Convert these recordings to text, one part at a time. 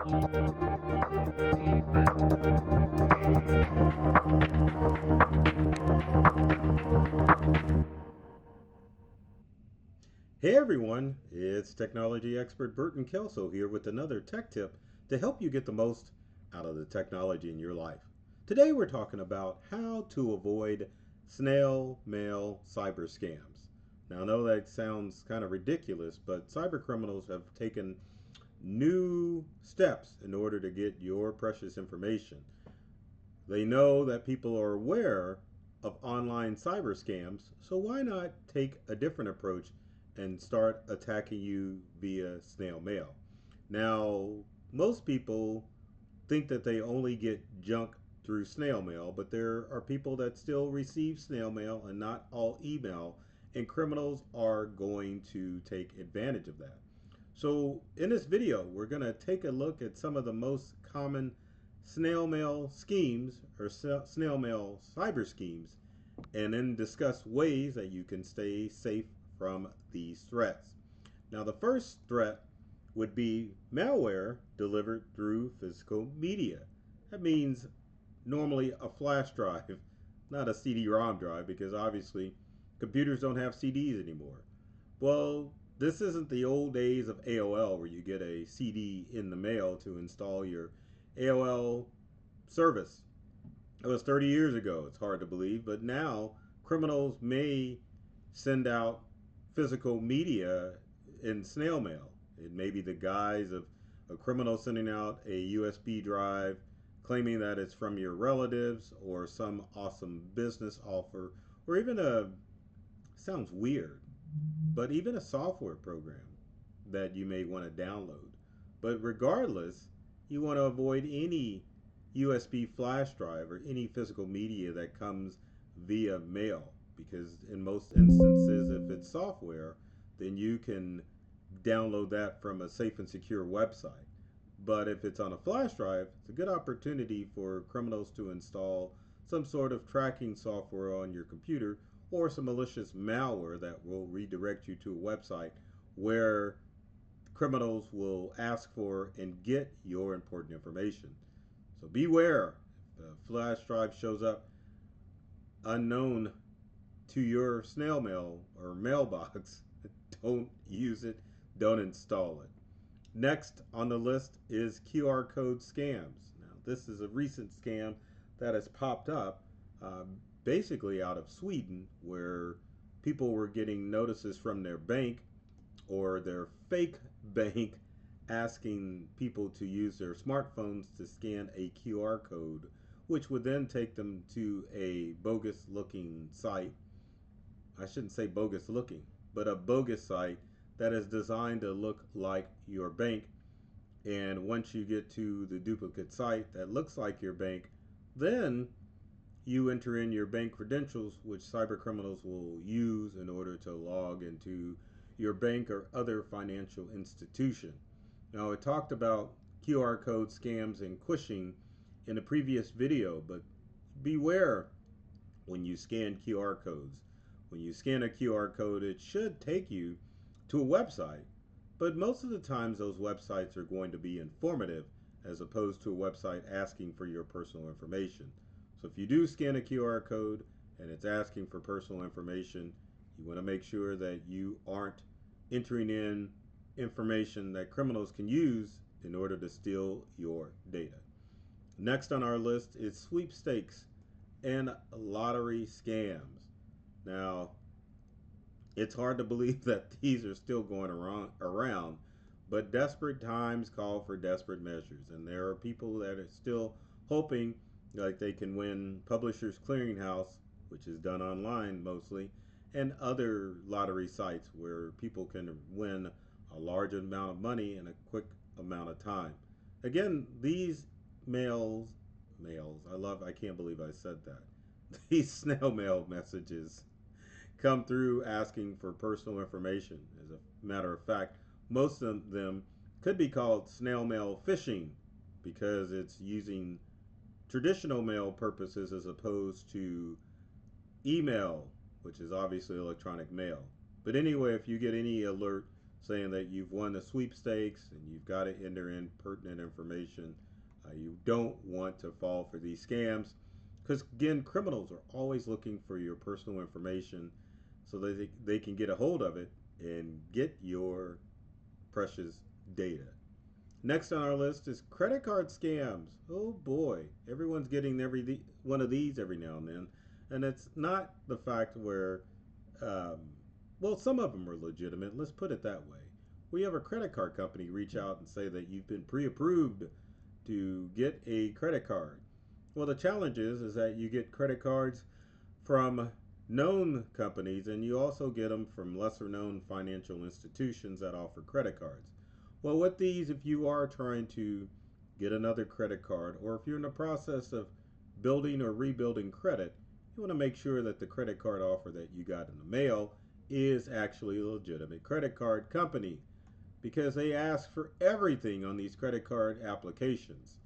Hey everyone, it's technology expert Burton Kelso here with another tech tip to help you get the most out of the technology in your life. Today we're talking about how to avoid snail mail cyber scams. Now I know that sounds kind of ridiculous, but cyber criminals have taken new steps in order to get your precious information. They know that people are aware of online cyber scams, so why not take a different approach and start attacking you via snail mail? Now, most people think that they only get junk through snail mail, but there are people that still receive snail mail and not all email, and criminals are going to take advantage of that. So in this video, we're going to take a look at some of the most common snail mail schemes or snail mail cyber schemes, and then discuss ways that you can stay safe from these threats. Now, the first threat would be malware delivered through physical media. That means normally a flash drive, not a CD-ROM drive, because obviously computers don't have CDs anymore. Well, this isn't the old days of AOL where you get a CD in the mail to install your AOL service. It was 30 years ago. It's hard to believe, but now criminals may send out physical media in snail mail. It may be the guise of a criminal sending out a USB drive claiming that it's from your relatives or some awesome business offer, or even a, sounds weird, but even a software program that you may want to download. But regardless, you want to avoid any USB flash drive or any physical media that comes via mail, because in most instances, if it's software, then you can download that from a safe and secure website. But if it's on a flash drive, it's a good opportunity for criminals to install some sort of tracking software on your computer or some malicious malware that will redirect you to a website where criminals will ask for and get your important information. So beware, if the flash drive shows up unknown to your snail mail or mailbox, don't use it, don't install it. Next on the list is QR code scams. Now, this is a recent scam that has popped up basically out of Sweden, where people were getting notices from their bank or their fake bank asking people to use their smartphones to scan a QR code, which would then take them to a bogus looking site. I shouldn't say bogus looking, but a bogus site that is designed to look like your bank. And once you get to the duplicate site that looks like your bank, then you enter in your bank credentials, which cyber criminals will use in order to log into your bank or other financial institution. Now, I talked about QR code scams and phishing in a previous video, but beware when you scan QR codes. When you scan a QR code, it should take you to a website, but most of the times those websites are going to be informative as opposed to a website asking for your personal information. So if you do scan a QR code and it's asking for personal information, you want to make sure that you aren't entering in information that criminals can use in order to steal your data. Next on our list is sweepstakes and lottery scams. Now, it's hard to believe that these are still going around, but desperate times call for desperate measures, and there are people that are still hoping like they can win Publishers Clearinghouse, which is done online mostly, and other lottery sites where people can win a large amount of money in a quick amount of time. Again, these I can't believe I said that. These snail mail messages come through asking for personal information. As a matter of fact, most of them could be called snail mail phishing because it's using traditional mail purposes as opposed to email, which is obviously electronic mail. But anyway, if you get any alert saying that you've won the sweepstakes and you've got to enter in pertinent information. You don't want to fall for these scams because, again, criminals are always looking for your personal information so that they can get a hold of it and get your precious data. Next on our list is credit card scams. Oh boy, everyone's getting one of these every now and then, and it's not the fact where, um, well, some of them are legitimate. Let's put it that way. We have a credit card company reach out and say that you've been pre-approved to get a credit card. Well, the challenge is that you get credit cards from known companies, and you also get them from lesser known financial institutions that offer credit cards. Well, with these, if you are trying to get another credit card, or if you're in the process of building or rebuilding credit, you want to make sure that the credit card offer that you got in the mail is actually a legitimate credit card company because they ask for everything on these credit card applications: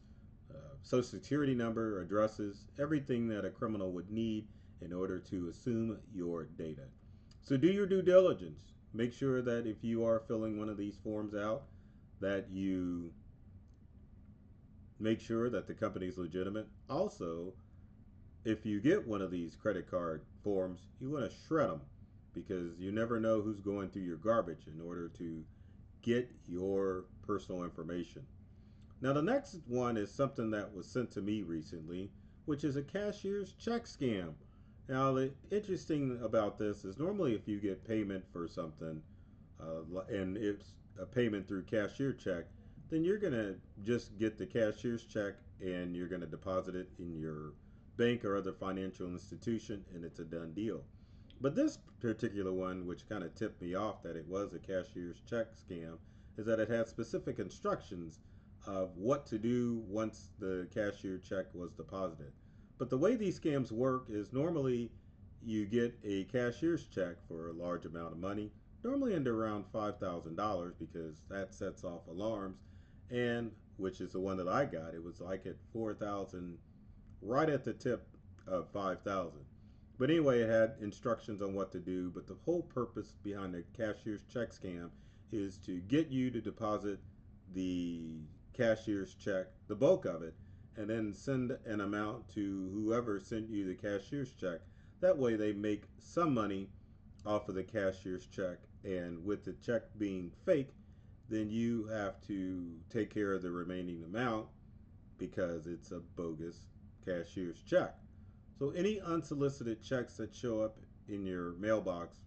social security number, addresses, everything that a criminal would need in order to assume your data. So do your due diligence. Make sure that if you are filling one of these forms out, that you make sure that the company is legitimate. Also, if you get one of these credit card forms, you want to shred them because you never know who's going through your garbage in order to get your personal information. Now, the next one is something that was sent to me recently, which is a cashier's check scam. Now, the interesting about this is normally if you get payment for something and it's a payment through cashier check, then you're going to just get the cashier's check and you're going to deposit it in your bank or other financial institution and it's a done deal. But this particular one, which kind of tipped me off that it was a cashier's check scam, is that it had specific instructions of what to do once the cashier check was deposited. But the way these scams work is normally you get a cashier's check for a large amount of money, normally under around $5,000 because that sets off alarms, and which is the one that I got. It was like at 4,000, right at the tip of 5,000. But anyway, it had instructions on what to do. But the whole purpose behind the cashier's check scam is to get you to deposit the cashier's check, the bulk of it, and then send an amount to whoever sent you the cashier's check. That way they make some money off of the cashier's check, and with the check being fake, then you have to take care of the remaining amount because it's a bogus cashier's check. So any unsolicited checks that show up in your mailbox,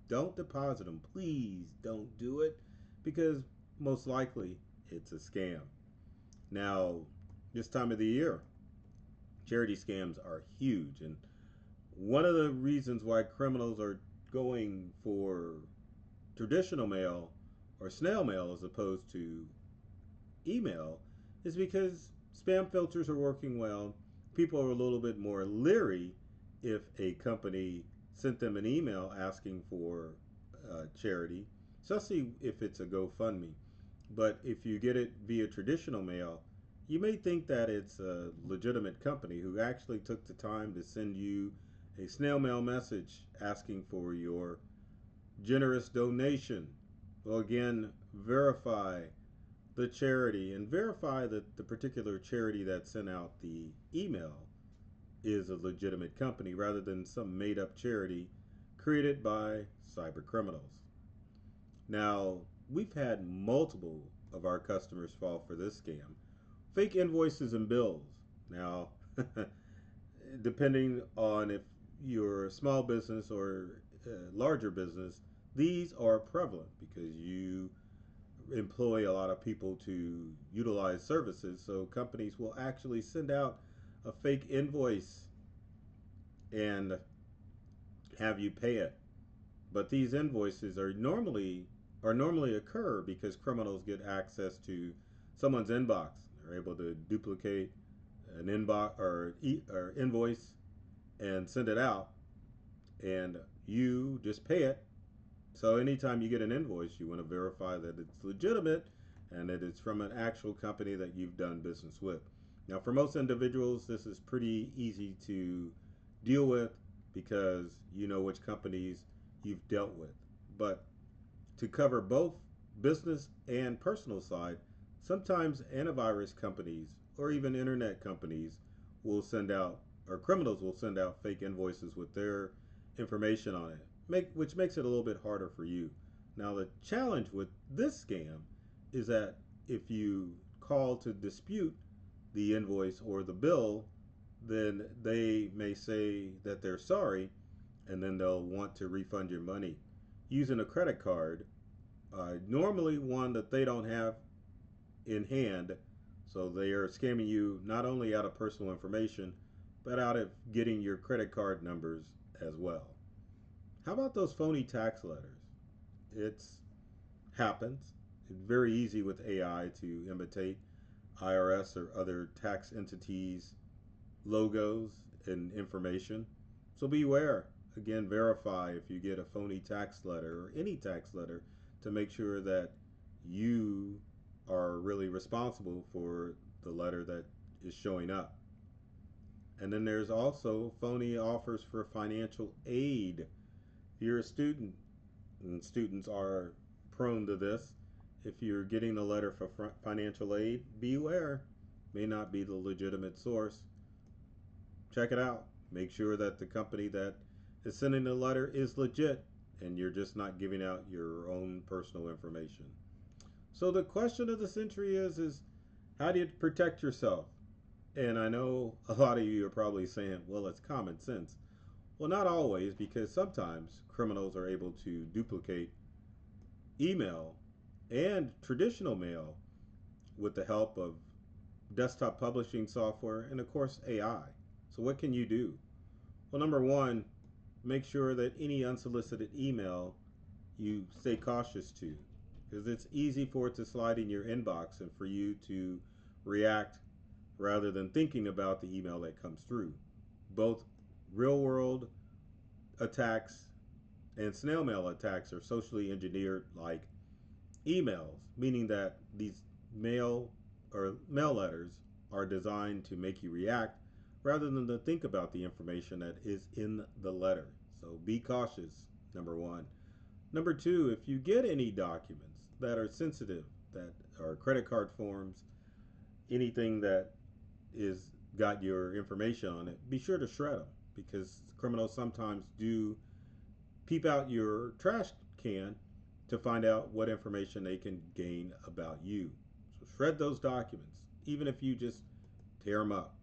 don't deposit them. Please don't do it because most likely it's a scam. Now, this time of the year, charity scams are huge, and one of the reasons why criminals are going for traditional mail or snail mail as opposed to email is because spam filters are working well. People are a little bit more leery if a company sent them an email asking for charity, especially if it's a GoFundMe. But if you get it via traditional mail, you may think that it's a legitimate company who actually took the time to send you a snail mail message asking for your generous donation. Well, again, verify the charity and verify that the particular charity that sent out the email is a legitimate company rather than some made up charity created by cyber criminals. Now, we've had multiple of our customers fall for this scam: fake invoices and bills. Now, depending on if you're a small business or a larger business, these are prevalent because you employ a lot of people to utilize services. So companies will actually send out a fake invoice and have you pay it. But these invoices are normally occur because criminals get access to someone's inbox. They're able to duplicate an inbox or invoice and send it out, and you just pay it. So anytime you get an invoice, you want to verify that it's legitimate and that it's from an actual company that you've done business with. Now, for most individuals, this is pretty easy to deal with because you know which companies you've dealt with. But to cover both business and personal side, sometimes antivirus companies or even internet companies will send out, or criminals will send out fake invoices with their information on it, which makes it a little bit harder for you. Now, the challenge with this scam is that if you call to dispute the invoice or the bill, then they may say that they're sorry and then they'll want to refund your money using a credit card, normally one that they don't have in hand. So they are scamming you not only out of personal information, but out of getting your credit card numbers as well. How about those phony tax letters? It's happens. It's very easy with AI to imitate IRS or other tax entities' logos and information. So beware. Again, verify if you get a phony tax letter or any tax letter to make sure that you are really responsible for the letter that is showing up. And then there's also phony offers for financial aid. If you're a student, and students are prone to this, if you're getting a letter for financial aid, beware. May not be the legitimate source. Check it out. Make sure that the company that is sending the letter is legit and you're just not giving out your own personal information. So the question of the century is how do you protect yourself? And I know a lot of you are probably saying, well, it's common sense. Well, not always, because sometimes criminals are able to duplicate email and traditional mail with the help of desktop publishing software and, of course, AI. So, what can you do? Well, number one, make sure that any unsolicited email you stay cautious to, because it's easy for it to slide in your inbox and for you to react rather than thinking about the email that comes through. Both real world attacks and snail mail attacks are socially engineered like emails, meaning that these mail letters are designed to make you react rather than to think about the information that is in the letter. So be cautious, number one. Number two, if you get any documents that are sensitive, that are credit card forms, anything that is got your information on it, be sure to shred them because criminals sometimes do peep out your trash can to find out what information they can gain about you. So shred those documents, even if you just tear them up.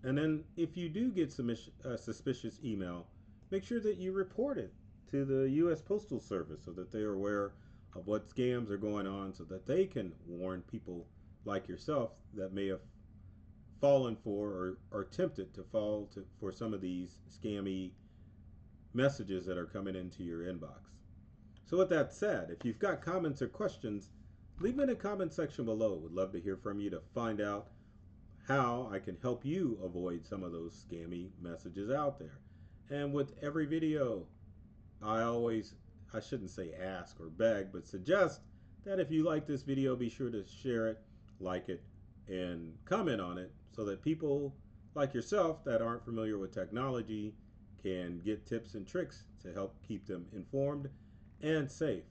And then if you do get some suspicious email, make sure that you report it to the U.S. Postal Service so that they are aware of what scams are going on so that they can warn people like yourself that may have fallen for or are tempted to for some of these scammy messages that are coming into your inbox. So with that said, if you've got comments or questions, leave them in the comment section below. Would love to hear from you to find out how I can help you avoid some of those scammy messages out there. And with every video, I shouldn't say ask or beg, but suggest that if you like this video, be sure to share it, like it, and comment on it so that people like yourself that aren't familiar with technology can get tips and tricks to help keep them informed and safe.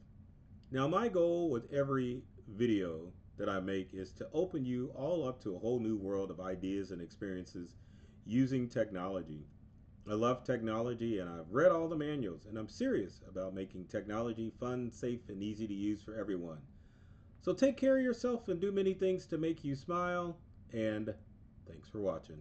Now, my goal with every video that I make is to open you all up to a whole new world of ideas and experiences using technology. I love technology and I've read all the manuals and I'm serious about making technology fun, safe, and easy to use for everyone. So take care of yourself and do many things to make you smile, and thanks for watching.